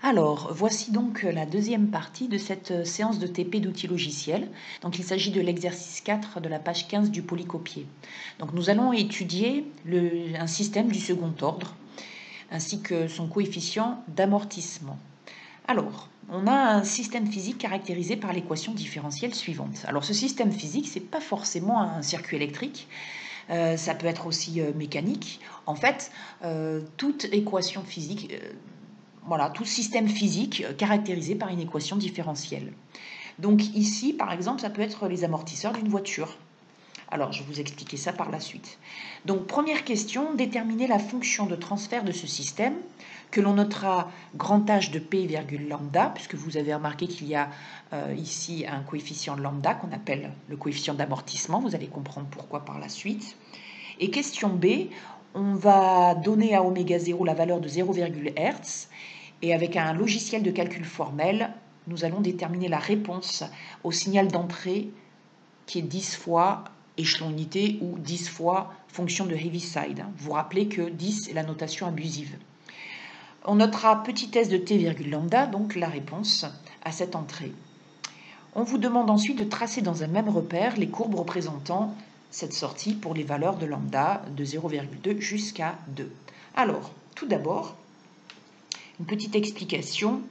Alors, voici donc la deuxième partie de cette séance de TP d'outils logiciels. Donc, il s'agit de l'exercice 4 de la page 15 du polycopier. Donc, nous allons étudier un système du second ordre ainsi que son coefficient d'amortissement. Alors, on a un système physique caractérisé par l'équation différentielle suivante. Alors, ce système physique, ce n'est pas forcément un circuit électrique. Ça peut être aussi mécanique. En fait, toute équation physique... voilà, tout système physique caractérisé par une équation différentielle. Donc ici, par exemple, ça peut être les amortisseurs d'une voiture. Alors, je vais vous expliquer ça par la suite. Donc, première question, déterminer la fonction de transfert de ce système, que l'on notera grand H de P, lambda, puisque vous avez remarqué qu'il y a ici un coefficient lambda qu'on appelle le coefficient d'amortissement. Vous allez comprendre pourquoi par la suite. Et question B, on va donner à oméga 0 la valeur de 0,1 Hz. Et avec un logiciel de calcul formel, nous allons déterminer la réponse au signal d'entrée qui est 10 fois échelon unité ou 10 fois fonction de Heaviside. Vous vous rappelez que 10 est la notation abusive. On notera petit s de t, lambda, donc la réponse à cette entrée. On vous demande ensuite de tracer dans un même repère les courbes représentant cette sortie pour les valeurs de lambda de 0,2 jusqu'à 2. Alors, tout d'abord, une petite explication.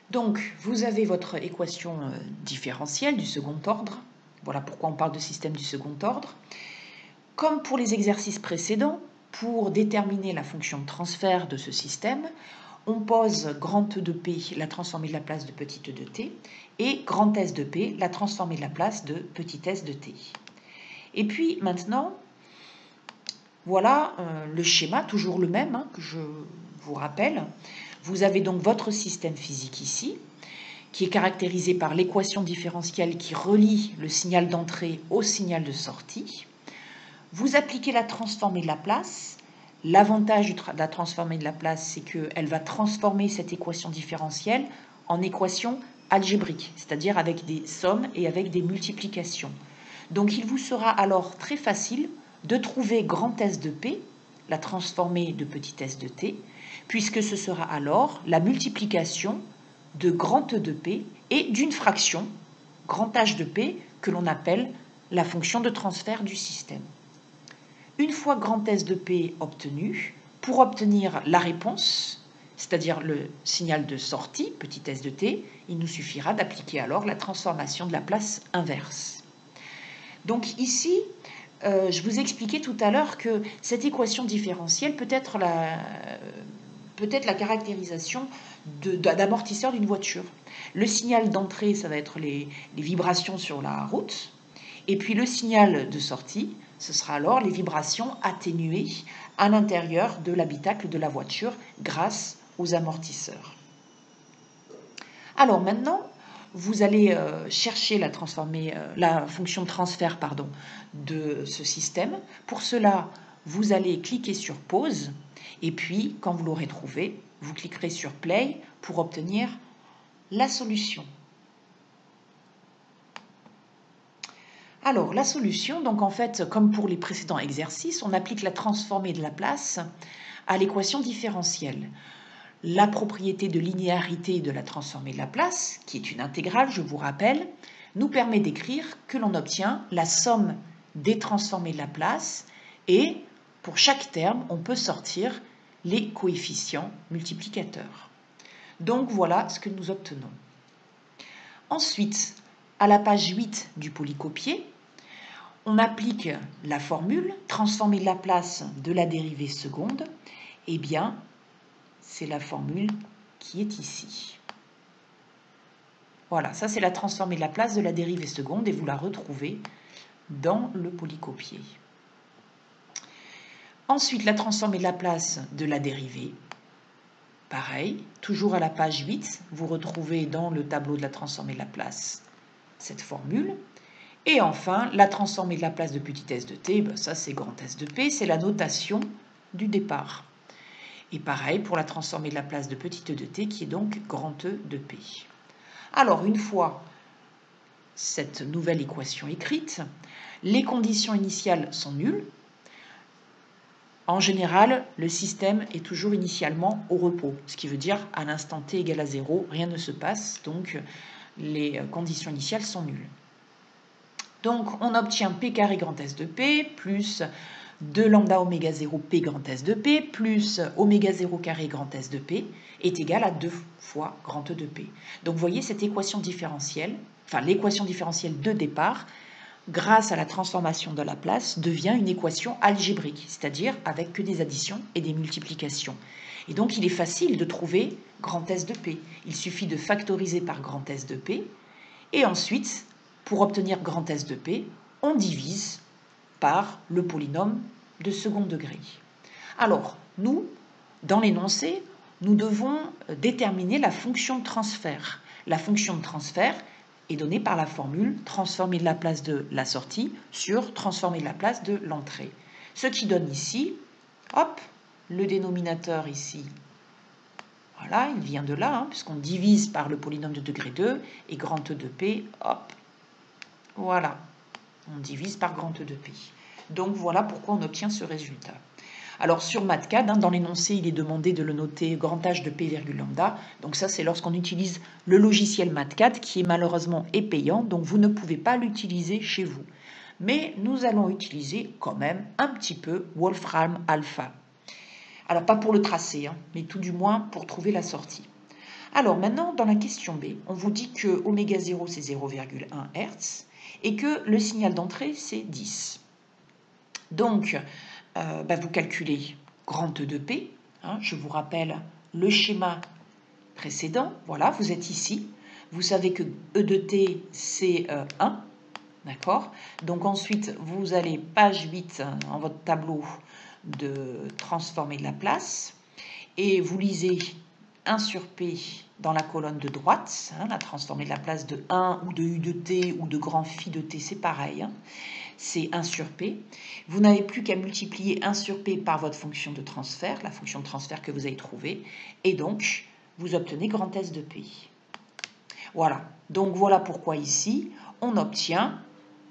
Donc, vous avez votre équation différentielle du second ordre. Voilà pourquoi on parle de système du second ordre. Comme pour les exercices précédents, pour déterminer la fonction de transfert de ce système, on pose grand E de P, la transformée de la place de petit e de t, et grand S de P, la transformée de la place de petit s de t. Et puis maintenant, voilà le schéma, toujours le même, que je vous rappelle. Vous avez donc votre système physique ici, qui est caractérisé par l'équation différentielle qui relie le signal d'entrée au signal de sortie. Vous appliquez la transformée de la place. L'avantage de la transformée de la place, c'est qu'elle va transformer cette équation différentielle en équation algébrique, c'est-à-dire avec des sommes et avec des multiplications. Donc il vous sera alors très facile de trouver grand S de P, la transformée de petit s de t, puisque ce sera alors la multiplication de grand E de P et d'une fraction, grand H de P, que l'on appelle la fonction de transfert du système. Une fois grand S de P obtenu, pour obtenir la réponse, c'est-à-dire le signal de sortie, petit s de t, il nous suffira d'appliquer alors la transformation de la place inverse. Donc ici, je vous expliquais tout à l'heure que cette équation différentielle peut être la caractérisation d'amortisseur d'une voiture. Le signal d'entrée, ça va être les vibrations sur la route, et puis le signal de sortie, ce sera alors les vibrations atténuées à l'intérieur de l'habitacle de la voiture grâce aux amortisseurs. Alors maintenant, vous allez chercher la fonction de transfert de ce système. Pour cela, vous allez cliquer sur pause et puis, quand vous l'aurez trouvé, vous cliquerez sur play pour obtenir la solution. Alors, la solution, donc en fait, comme pour les précédents exercices, on applique la transformée de la place à l'équation différentielle. La propriété de linéarité de la transformée de la place, qui est une intégrale, je vous rappelle, nous permet d'écrire que l'on obtient la somme des transformées de la place et pour chaque terme, on peut sortir les coefficients multiplicateurs. Donc voilà ce que nous obtenons. Ensuite, à la page 8 du polycopier, on applique la formule transformée de la place de la dérivée seconde. Eh bien, c'est la formule qui est ici. Voilà, ça c'est la transformée de la place de la dérivée seconde et vous la retrouvez dans le polycopier. Ensuite, la transformée de la place de la dérivée. Pareil, toujours à la page 8, vous retrouvez dans le tableau de la transformée de la place cette formule. Et enfin, la transformée de la place de petit s de t, ben ça c'est grand S de P, c'est la notation du départ. Et pareil pour la transformée de la place de petit e de t, qui est donc grand E de P. Alors, une fois cette nouvelle équation écrite, les conditions initiales sont nulles. En général, le système est toujours initialement au repos, ce qui veut dire à l'instant t égale à 0, rien ne se passe, donc les conditions initiales sont nulles. Donc on obtient p carré grand S de p plus 2 lambda oméga 0 p grand S de p plus oméga 0 carré grand S de p est égal à 2 fois grand E de p. Donc vous voyez cette équation différentielle, enfin l'équation différentielle de départ, grâce à la transformation de Laplace, devient une équation algébrique, c'est-à-dire avec que des additions et des multiplications. Et donc il est facile de trouver grand S de p. Il suffit de factoriser par grand S de p, et ensuite, pour obtenir grand S de p, on divise par le polynôme de second degré. Alors, nous, dans l'énoncé, nous devons déterminer la fonction de transfert. La fonction de transfert est donnée par la formule transformer de la place de la sortie sur transformer de la place de l'entrée. Ce qui donne ici, hop, le dénominateur ici, voilà, il vient de là, puisqu'on divise par le polynôme de degré 2, et grand E de P, hop, voilà, on divise par grand E de P. Donc voilà pourquoi on obtient ce résultat. Alors sur MATCAD, dans l'énoncé, il est demandé de le noter grand H de P virgule lambda. Donc ça, c'est lorsqu'on utilise le logiciel MATCAD qui est malheureusement payant, donc vous ne pouvez pas l'utiliser chez vous. Mais nous allons utiliser quand même un petit peu Wolfram Alpha. Alors pas pour le tracé, mais tout du moins pour trouver la sortie. Alors maintenant, dans la question B, on vous dit que oméga 0 c'est 0,1 Hz et que le signal d'entrée c'est 10. Donc, vous calculez grand E de P. Je vous rappelle le schéma précédent. Voilà, vous êtes ici. Vous savez que E de T, c'est 1. D'accord? Donc ensuite, vous allez, page 8, en votre tableau de transformer de Laplace. Et vous lisez 1 sur P dans la colonne de droite. La transformée de Laplace de 1 ou de U de T ou de grand phi de T, c'est pareil. C'est 1 sur P. Vous n'avez plus qu'à multiplier 1 sur P par votre fonction de transfert, la fonction de transfert que vous avez trouvée, et donc vous obtenez grand S de P. Voilà, donc voilà pourquoi ici, on obtient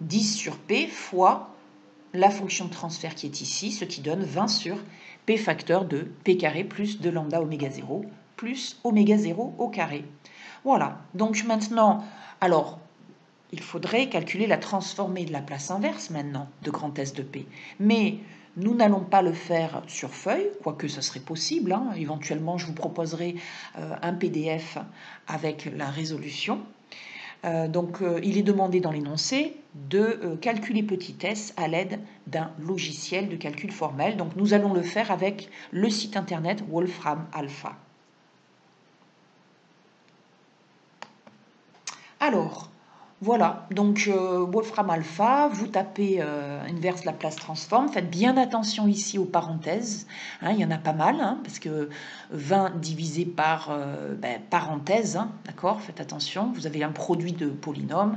10 sur P fois la fonction de transfert qui est ici, ce qui donne 20 sur P facteur de P carré plus 2 lambda oméga 0 plus oméga 0 au carré. Voilà, donc maintenant, alors, il faudrait calculer la transformée de Laplace inverse maintenant de grand S de P. Mais nous n'allons pas le faire sur feuille, quoique ce serait possible. Éventuellement, je vous proposerai un PDF avec la résolution. Il est demandé dans l'énoncé de calculer petit s à l'aide d'un logiciel de calcul formel. Donc nous allons le faire avec le site internet Wolfram Alpha. Alors, voilà, donc Wolfram Alpha, vous tapez inverse Laplace transform, faites bien attention ici aux parenthèses, il y en a pas mal, parce que 20 divisé par parenthèse, d'accord, faites attention, vous avez un produit de polynômes,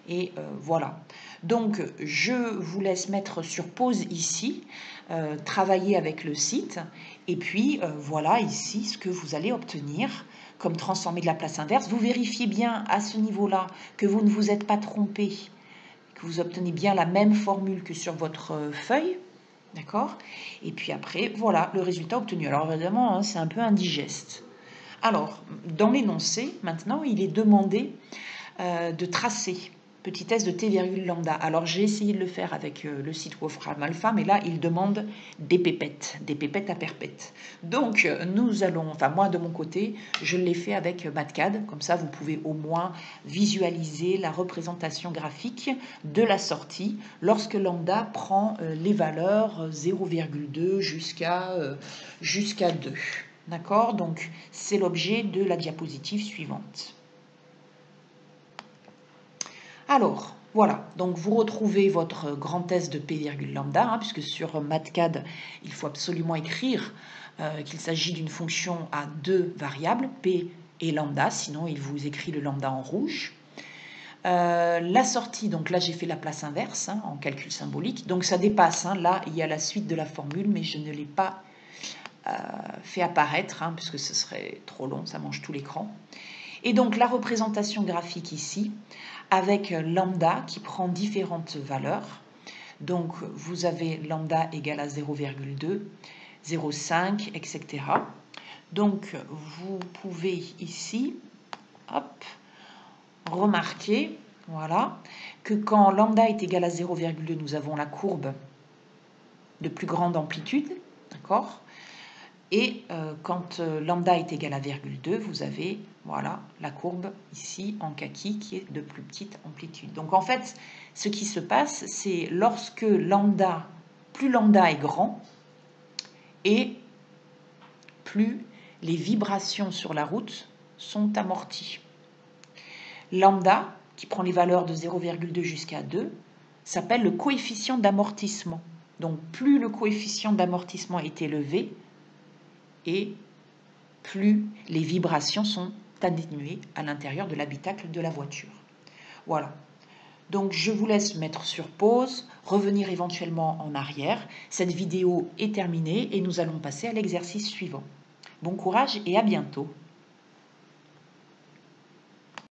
et voilà. Donc je vous laisse mettre sur pause ici, travailler avec le site, et puis voilà ici ce que vous allez obtenir comme transformé de Laplace inverse. Vous vérifiez bien à ce niveau-là que vous ne vous êtes pas trompé, que vous obtenez bien la même formule que sur votre feuille, d'accord? Et puis après, voilà le résultat obtenu. Alors évidemment, c'est un peu indigeste. Alors, dans l'énoncé, maintenant, il est demandé de tracer petit s de t virgule lambda. Alors j'ai essayé de le faire avec le site Wolfram Alpha, mais là il demande des pépettes à perpète. Donc nous allons, enfin moi de mon côté, je l'ai fait avec MATCAD, comme ça vous pouvez au moins visualiser la représentation graphique de la sortie lorsque lambda prend les valeurs 0,2 jusqu'à 2. D'accord? Donc c'est l'objet de la diapositive suivante. Alors, voilà, donc vous retrouvez votre grand S de P virgule lambda, puisque sur MATCAD, il faut absolument écrire qu'il s'agit d'une fonction à deux variables, P et lambda, sinon il vous écrit le lambda en rouge. La sortie, donc là j'ai fait la place inverse en calcul symbolique, donc ça dépasse, là il y a la suite de la formule, mais je ne l'ai pas fait apparaître, puisque ce serait trop long, ça mange tout l'écran. Et donc la représentation graphique ici, avec lambda qui prend différentes valeurs. Donc, vous avez lambda égale à 0,2, 0,5, etc. Donc, vous pouvez ici, hop, remarquer, voilà, que quand lambda est égal à 0,2, nous avons la courbe de plus grande amplitude, d'accord? Et quand lambda est égal à 0,2, vous avez, voilà, la courbe ici en kaki qui est de plus petite amplitude. Donc en fait, ce qui se passe, c'est lorsque lambda, plus lambda est grand, et plus les vibrations sur la route sont amorties. Lambda, qui prend les valeurs de 0,2 jusqu'à 2, s'appelle le coefficient d'amortissement. Donc plus le coefficient d'amortissement est élevé, et plus les vibrations sont atténuées à l'intérieur de l'habitacle de la voiture. Voilà. Donc je vous laisse mettre sur pause, revenir éventuellement en arrière. Cette vidéo est terminée et nous allons passer à l'exercice suivant. Bon courage et à bientôt.